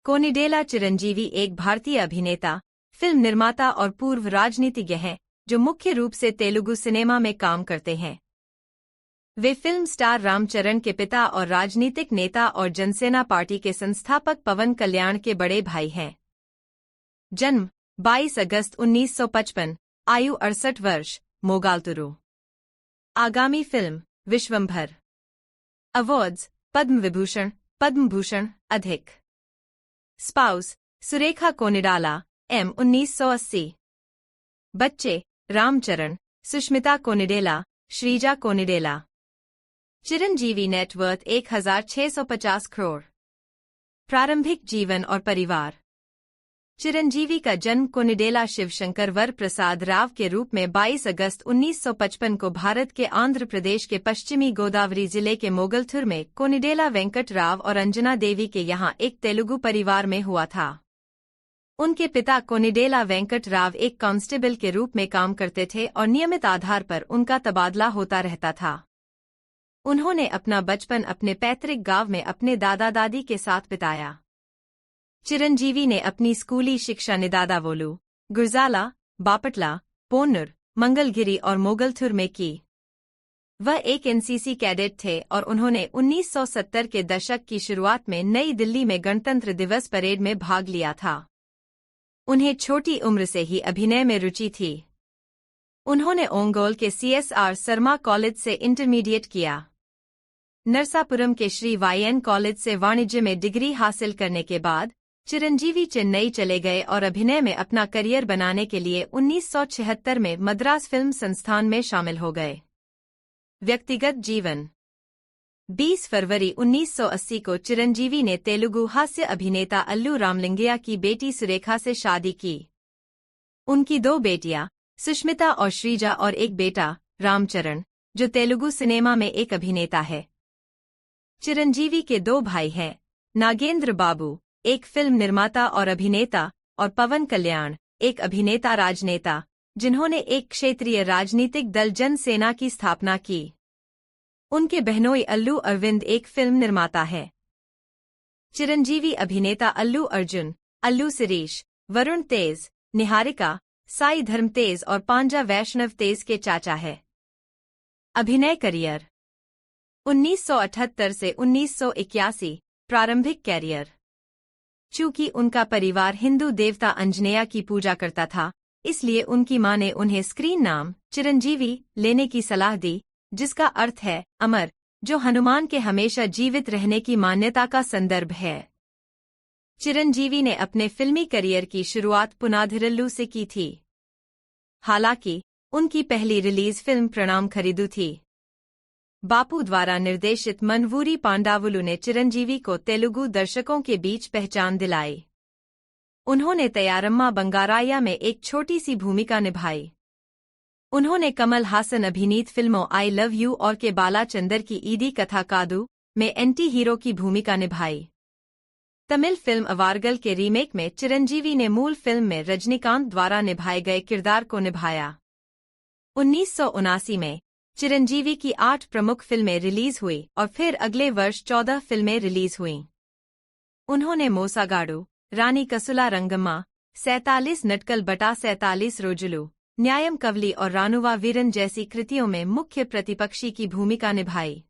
कोनिडेला चिरंजीवी एक भारतीय अभिनेता, फिल्म निर्माता और पूर्व राजनीतिज्ञ हैं, जो मुख्य रूप से तेलुगु सिनेमा में काम करते हैं। वे फिल्म स्टार रामचरण के पिता और राजनीतिक नेता और जनसेना पार्टी के संस्थापक पवन कल्याण के बड़े भाई हैं। जन्म 22 अगस्त 1955, आयु 68 वर्ष, मोगालतुरु। आगामी फिल्म विश्वंभर। अवार्ड्स: पद्म विभूषण, पद्म भूषण, अधिक। Spouse: Surekha Konidela, M 1980। बच्चे: रामचरण, सुष्मिता कोनिडेला, श्रीजा कोनिडेला। चिरंजीवी नेटवर्थ 1650 करोड़। प्रारंभिक जीवन और परिवार। चिरंजीवी का जन्म कोनिडेला शिवशंकर वर प्रसाद राव के रूप में 22 अगस्त 1955 को भारत के आंध्र प्रदेश के पश्चिमी गोदावरी जिले के मोगलथुर में कोनिडेला वेंकट राव और अंजना देवी के यहां एक तेलुगु परिवार में हुआ था। उनके पिता कोनिडेला वेंकट राव एक कांस्टेबल के रूप में काम करते थे और नियमित आधार पर उनका तबादला होता रहता था। उन्होंने अपना बचपन अपने पैतृक गांव में अपने दादा दादी के साथ बिताया। चिरंजीवी ने अपनी स्कूली शिक्षा निदादावोलु, गुरजाला, बापटला, पोन्नुर, मंगलगिरी और मोगलथुर में की। वह एक एनसीसी कैडेट थे और उन्होंने 1970 के दशक की शुरुआत में नई दिल्ली में गणतंत्र दिवस परेड में भाग लिया था। उन्हें छोटी उम्र से ही अभिनय में रुचि थी। उन्होंने ओंगोल के CSR शर्मा कॉलेज से इंटरमीडिएट किया। नरसापुरम के श्री YN कॉलेज से वाणिज्य में डिग्री हासिल करने के बाद चिरंजीवी चेन्नई चले गए और अभिनय में अपना करियर बनाने के लिए 1976 में मद्रास फिल्म संस्थान में शामिल हो गए। व्यक्तिगत जीवन। 20 फरवरी 1980 को चिरंजीवी ने तेलुगु हास्य अभिनेता अल्लू रामलिंगय्या की बेटी सुरेखा से शादी की। उनकी 2 बेटियां, सुष्मिता और श्रीजा, और एक बेटा, रामचरण, जो तेलुगु सिनेमा में एक अभिनेता है। चिरंजीवी के 2 भाई हैं, नागेंद्र बाबू, एक फिल्म निर्माता और अभिनेता, और पवन कल्याण, एक अभिनेता राजनेता, जिन्होंने एक क्षेत्रीय राजनीतिक दल जन सेना की स्थापना की। उनके बहनोई अल्लू अरविंद एक फिल्म निर्माता है। चिरंजीवी अभिनेता अल्लू अर्जुन, अल्लू शिरीष, वरुण तेज, निहारिका, साई धर्म तेज और पांजा वैष्णव तेज के चाचा है। अभिनय करियर। 1978 से 1981, प्रारंभिक कैरियर। चूंकि उनका परिवार हिंदू देवता अंजनेया की पूजा करता था, इसलिए उनकी मां ने उन्हें स्क्रीन नाम चिरंजीवी लेने की सलाह दी, जिसका अर्थ है अमर, जो हनुमान के हमेशा जीवित रहने की मान्यता का संदर्भ है। चिरंजीवी ने अपने फिल्मी करियर की शुरुआत पुनाधिरल्लू से की थी। हालांकि उनकी पहली रिलीज फिल्म प्रणाम खरीदू थी। बापू द्वारा निर्देशित मनवूरी पांडावुलु ने चिरंजीवी को तेलुगु दर्शकों के बीच पहचान दिलाई। उन्होंने तयारम्मा बंगाराया में एक छोटी सी भूमिका निभाई। उन्होंने कमल हासन अभिनीत फिल्मों आई लव यू और के बालाचंदर की ईदी कथा कादू में एंटी हीरो की भूमिका निभाई। तमिल फिल्म अवारगल के रीमेक में चिरंजीवी ने मूल फिल्म में रजनीकांत द्वारा निभाए गए किरदार को निभाया। 1979 में चिरंजीवी की 8 प्रमुख फिल्में रिलीज हुई और फिर अगले वर्ष 14 फिल्में रिलीज हुईं। उन्होंने मोसागाडू, रानी कसुला रंगम्मा, 47 नटकल बटा 47 रोजुलू, न्यायम कवली और रानुवा वीरन जैसी कृतियों में मुख्य प्रतिपक्षी की भूमिका निभाई।